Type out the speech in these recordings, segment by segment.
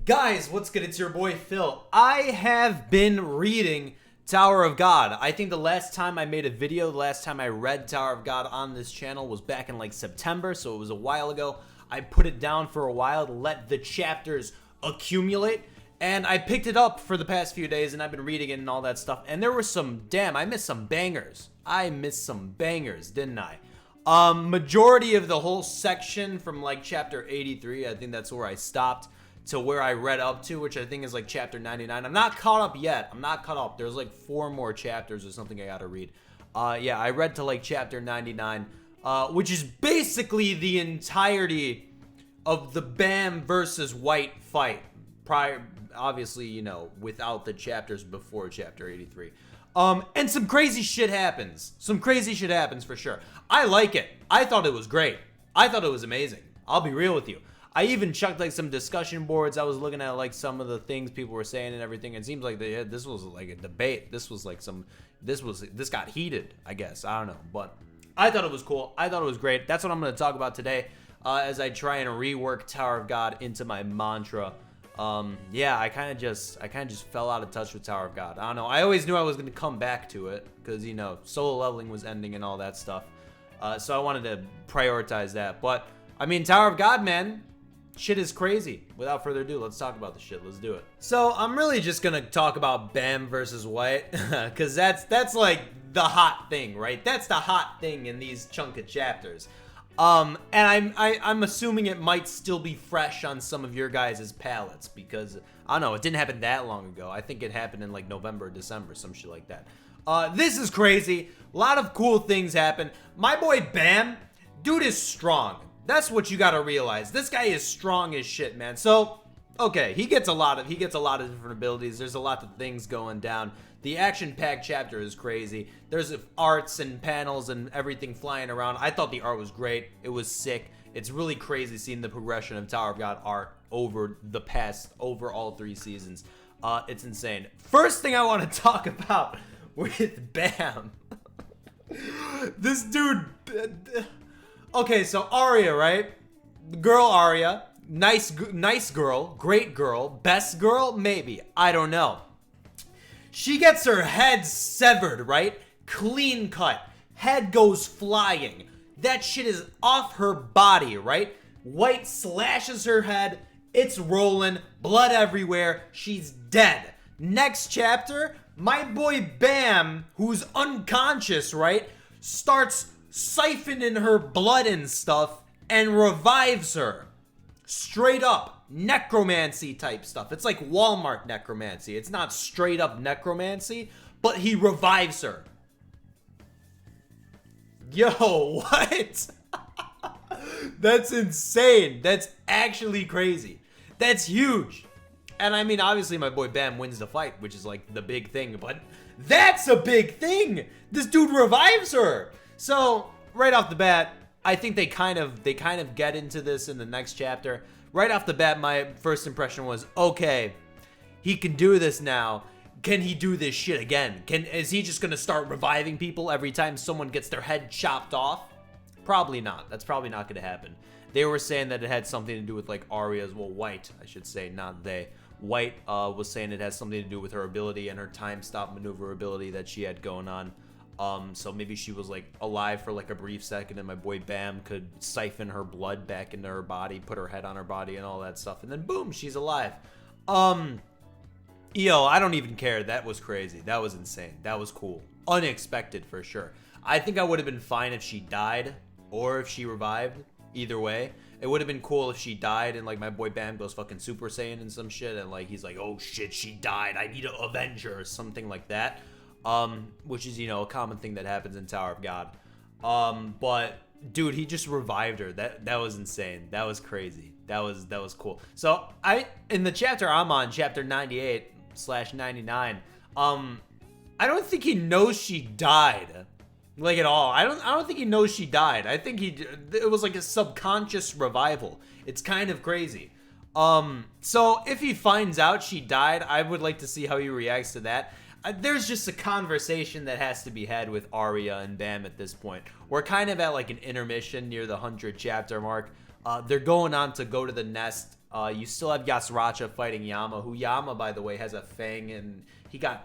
Guys, what's good? It's your boy Phil. I have been reading Tower of God. I think the last time I made a video, the last time I read Tower of God on this channel was back in like September, so it was a while ago. I put it down for a while to let the chapters accumulate, and I picked it up for the past few days, and I've been reading it and all that stuff, and there were some, I missed some bangers. I missed some bangers, didn't I? Majority of the whole section from like chapter 83, I think that's where I stopped, to where I read up to, which I think is like chapter 99. I'm not caught up yet. I'm not caught up. There's like 4 more chapters or something I gotta read. Yeah, I read to like chapter 99, which is basically the entirety of the Baam versus White fight. Prior, obviously, you know, without the chapters before chapter 83. And some crazy shit happens. Some crazy shit happens for sure. I like it. I thought it was great. I thought it was amazing. I'll be real with you. I even chucked like some discussion boards. I was looking at like some of the things people were saying and everything. It seems like this was like a debate. This was like this got heated, I guess. I don't know, but I thought it was cool. I thought it was great. That's what I'm going to talk about today, as I try and rework Tower of God into my mantra. Yeah, I kind of just fell out of touch with Tower of God. I don't know. I always knew I was going to come back to it because, you know, solo leveling was ending and all that stuff. So I wanted to prioritize that. But I mean, Tower of God, man. Shit is crazy. Without further ado, let's talk about the shit. Let's do it. So I'm really just gonna talk about Baam versus White, because that's like the hot thing, right? That's the hot thing in these chunk of chapters. And I'm assuming it might still be fresh on some of your guys' palettes, because I don't know, it didn't happen that long ago. I think it happened in like November or December, some shit like that. This is crazy. A lot of cool things happen. My boy Baam, dude is strong. That's what you gotta realize. This guy is strong as shit, man. So, okay, he gets a lot of different abilities. There's a lot of things going down. The action-packed chapter is crazy. There's arts and panels and everything flying around. I thought the art was great. It was sick. It's really crazy seeing the progression of Tower of God art over all 3 seasons. It's insane. First thing I want to talk about with Baam. This dude... Okay, so Arya, right? Girl Arya, nice girl, great girl, best girl, maybe, I don't know. She gets her head severed, right? Clean cut, head goes flying. That shit is off her body, right? White slashes her head, it's rolling, blood everywhere, she's dead. Next chapter, my boy Baam, who's unconscious, right, starts siphoning her blood and stuff and revives her. Straight up necromancy type stuff. It's like Walmart necromancy. It's not straight up necromancy, but he revives her. Yo, what? That's insane. That's actually crazy. That's huge. And I mean, obviously my boy Baam wins the fight, which is like the big thing, but that's a big thing. This dude revives her. So, right off the bat, I think they kind of get into this in the next chapter. Right off the bat, my first impression was, okay, he can do this now. Can he do this shit again? Is he just going to start reviving people every time someone gets their head chopped off? Probably not. That's probably not going to happen. They were saying that it had something to do with like Arya's, well, White, I should say, not they. White was saying it has something to do with her ability and her time stop maneuver ability that she had going on. So maybe she was like alive for like a brief second and my boy Baam could siphon her blood back into her body, put her head on her body and all that stuff. And then boom, she's alive. Yo, I don't even care. That was crazy. That was insane. That was cool. Unexpected for sure. I think I would have been fine if she died or if she revived. Either way. It would have been cool if she died and like my boy Baam goes fucking Super Saiyan and some shit. And like he's like, oh shit, she died. I need to avenge her or something like that. Which is, you know, a common thing that happens in Tower of God. But dude, he just revived her. That was insane. That was crazy. That was cool. So in the chapter I'm on, chapter 98/99, I don't think he knows she died, like at all. I don't think he knows she died. I think it was like a subconscious revival. It's kind of crazy. So if he finds out she died, I would like to see how he reacts to that. There's just a conversation that has to be had with Arya and Baam at this point. We're kind of at like an intermission near the 100 chapter mark. They're going on to go to the nest You still have Yasracha fighting Yama, who Yama, by the way, has a fang, and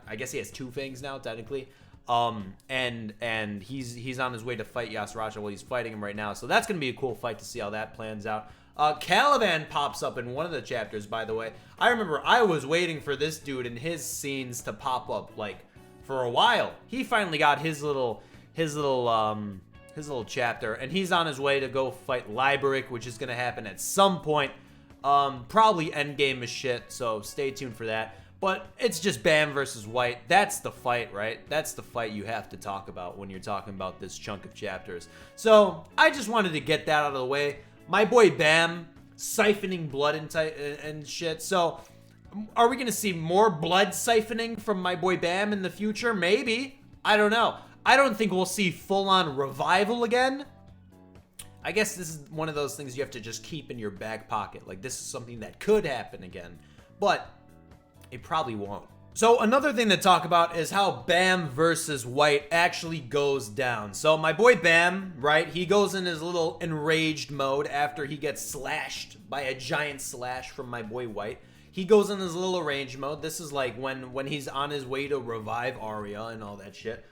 I guess he has 2 fangs now, technically. And he's on his way to fight Yasracha while he's fighting him right now. So that's going to be a cool fight to see how that plans out. Caliban pops up in one of the chapters, by the way. I remember I was waiting for this dude and his scenes to pop up, like, for a while. He finally got his little chapter, and he's on his way to go fight Liberic, which is going to happen at some point. Probably endgame as shit, so stay tuned for that. But it's just Baam versus White. That's the fight, right? That's the fight you have to talk about when you're talking about this chunk of chapters. So I just wanted to get that out of the way. My boy Baam siphoning blood and shit. So are we going to see more blood siphoning from my boy Baam in the future? Maybe. I don't know. I don't think we'll see full-on revival again. I guess this is one of those things you have to just keep in your back pocket. Like, this is something that could happen again. But it probably won't. So another thing to talk about is how Baam versus White actually goes down. So my boy Baam, right, he goes in his little enraged mode after he gets slashed by a giant slash from my boy White. He goes in his little enraged mode. This is like when he's on his way to revive Arya and all that shit.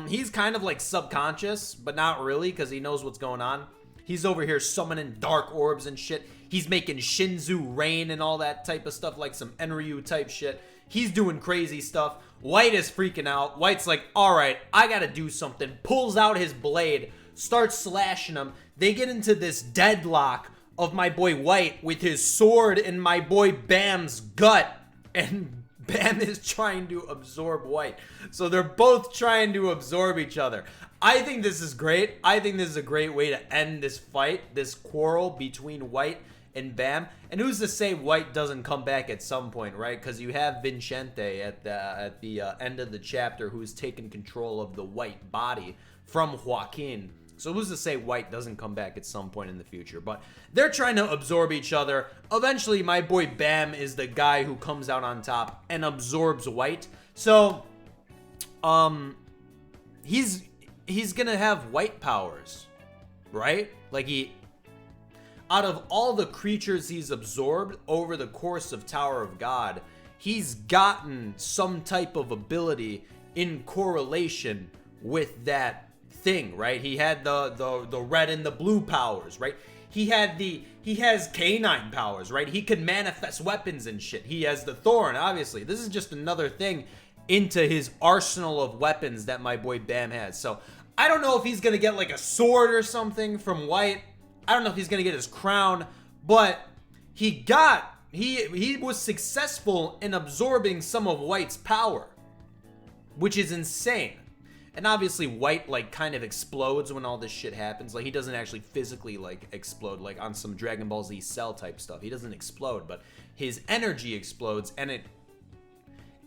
He's kind of like subconscious, but not really, because he knows what's going on. He's over here summoning dark orbs and shit. He's making Shinsu rain and all that type of stuff, like some Enryu type shit. He's doing crazy stuff. White is freaking out. White's like, all right, I gotta do something. Pulls out his blade, starts slashing him. They get into this deadlock of my boy White with his sword in my boy Baam's gut. And Baam is trying to absorb White. So they're both trying to absorb each other. I think this is great. I think this is a great way to end this fight, this quarrel between White and Baam. And who's to say White doesn't come back at some point, right? Because you have Vincente at the end of the chapter who's taken control of the White body from Joaquin. So who's to say White doesn't come back at some point in the future? But they're trying to absorb each other. Eventually, my boy Baam is the guy who comes out on top and absorbs White. So, he's gonna have White powers, right? Like out of all the creatures he's absorbed over the course of Tower of God, he's gotten some type of ability in correlation with that thing, right? He had the red and the blue powers, right? He has canine powers, right? He can manifest weapons and shit. He has the thorn, obviously. This is just another thing into his arsenal of weapons that my boy Baam has. So I don't know if he's gonna get like a sword or something from White. I don't know if he's gonna get his crown, but he was successful in absorbing some of White's power, which is insane. And obviously White like kind of explodes when all this shit happens. Like he doesn't actually physically like explode like on some Dragon Ball Z Cell type stuff. He doesn't explode, but his energy explodes and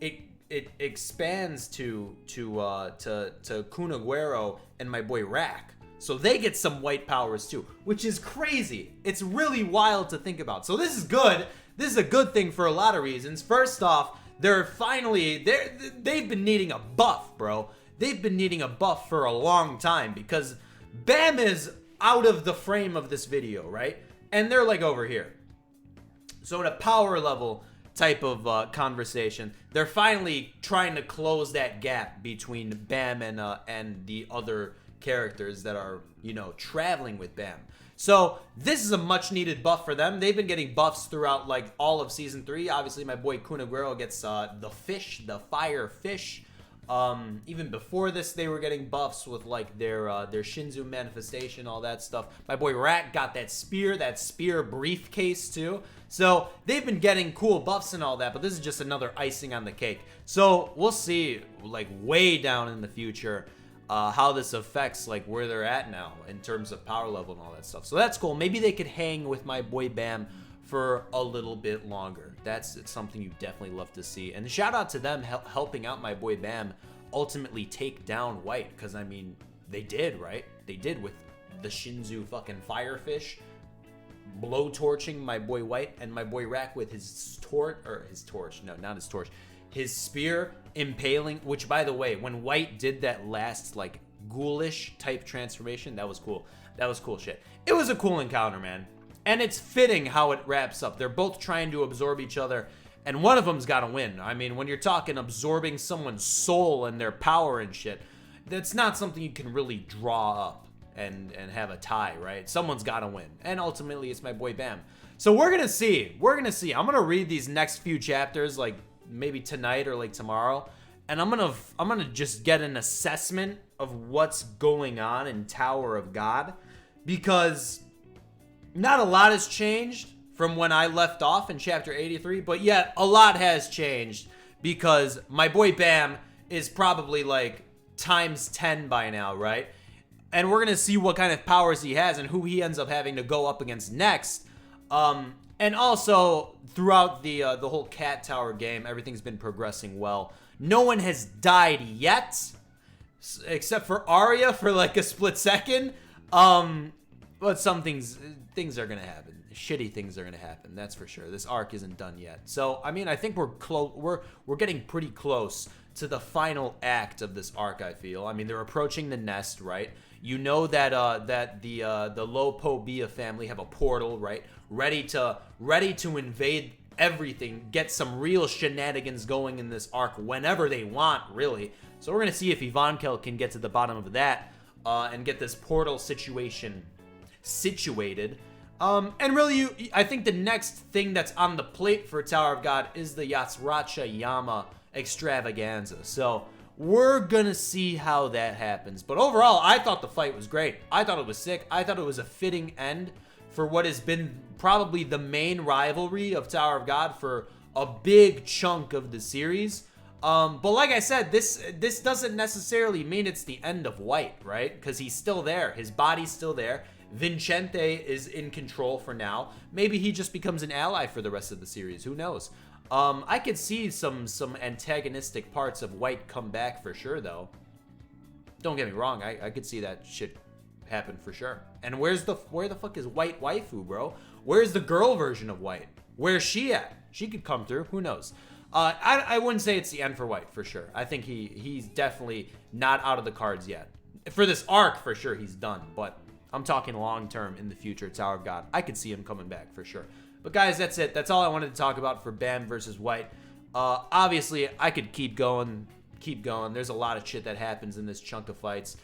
it expands to Kunaguero and my boy Rack. So they get some White powers too, which is crazy. It's really wild to think about. So this is good. This is a good thing for a lot of reasons. First off, they've been needing a buff, bro. They've been needing a buff for a long time because Baam is out of the frame of this video, right? And they're like over here. So at a power level type of conversation, they're finally trying to close that gap between Baam and the other characters that are, you know, traveling with Baam. So this is a much needed buff for them. They've been getting buffs throughout like all of season 3. Obviously my boy Kunaguero gets the fire fish. Even before this, they were getting buffs with like their Shinsu manifestation, all that stuff. My boy Rat got that spear briefcase too. So they've been getting cool buffs and all that, but this is just another icing on the cake. So we'll see like way down in the future how this affects like where they're at now in terms of power level and all that stuff. So that's cool. Maybe they could hang with my boy Baam for a little bit longer. It's something you definitely love to see. And shout out to them helping out my boy Baam ultimately take down White, because I mean they did, right? They did with the Shinsu fucking firefish blow torching my boy White, and my boy Rack with his spear impaling, which by the way, when White did that last like ghoulish type transformation, that was cool. That was cool shit. It was a cool encounter, man. And it's fitting how it wraps up. They're both trying to absorb each other, and one of them's got to win. I mean, when you're talking absorbing someone's soul and their power and shit, that's not something you can really draw up and have a tie, right? Someone's got to win. And ultimately, it's my boy Baam. So we're going to see. We're going to see. I'm going to read these next few chapters, like maybe tonight or like tomorrow. And I'm gonna just get an assessment of what's going on in Tower of God, because not a lot has changed from when I left off in chapter 83, but yet a lot has changed because my boy Baam is probably like times 10 by now, right? And we're gonna see what kind of powers he has and who he ends up having to go up against next. And also throughout the whole Cat Tower game, everything's been progressing well. No one has died yet, except for Arya for like a split second. But some things are gonna happen. Shitty things are gonna happen. That's for sure. This arc isn't done yet. So I mean, I think we're close. We're getting pretty close to the final act of this arc. I feel. I mean, they're approaching the nest, right? You know that the Lopobia family have a portal, right? Ready to invade everything, get some real shenanigans going in this arc whenever they want, really. So we're gonna see if Ivankel can get to the bottom of that and get this portal situation situated. And really, I think the next thing that's on the plate for Tower of God is the Yatsuracha Yama extravaganza. So we're gonna see how that happens. But overall, I thought the fight was great. I thought it was sick. I thought it was a fitting end for what has been probably the main rivalry of Tower of God for a big chunk of the series. But like I said, this doesn't necessarily mean it's the end of White, right? Because he's still there. His body's still there. Vincente is in control for now. Maybe he just becomes an ally for the rest of the series. Who knows? I could see some antagonistic parts of White come back for sure, though. Don't get me wrong. I could see that shit happen for sure. And where the fuck is White waifu, bro? Where's the girl version of White? Where's she at? She could come through. Who knows? I wouldn't say it's the end for White for sure. I think he's definitely not out of the cards yet. For this arc, for sure, he's done. But I'm talking long term in the future, Tower of God. I could see him coming back for sure. But guys, that's it. That's all I wanted to talk about for Baam versus White. Obviously, I could keep going. There's a lot of shit that happens in this chunk of fights,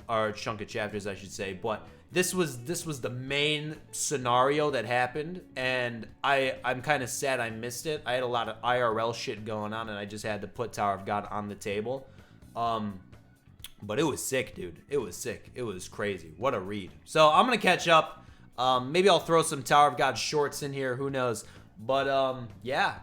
or chunk of chapters, I should say. But this was the main scenario that happened, and I'm kind of sad I missed it. I had a lot of IRL shit going on, and I just had to put Tower of God on the table. But it was sick, dude. It was sick. It was crazy. What a read. So I'm gonna catch up. Maybe I'll throw some Tower of God shorts in here. Who knows? But yeah,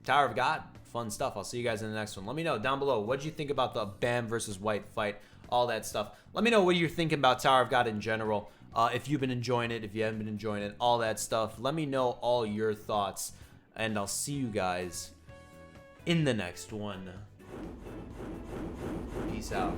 Tower of God, fun stuff. I'll see you guys in the next one. Let me know down below, what did you think about the Baam versus White fight? All that stuff. Let me know what you're thinking about Tower of God in general. If you've been enjoying it, if you haven't been enjoying it, all that stuff. Let me know all your thoughts, and I'll see you guys in the next one. Peace out.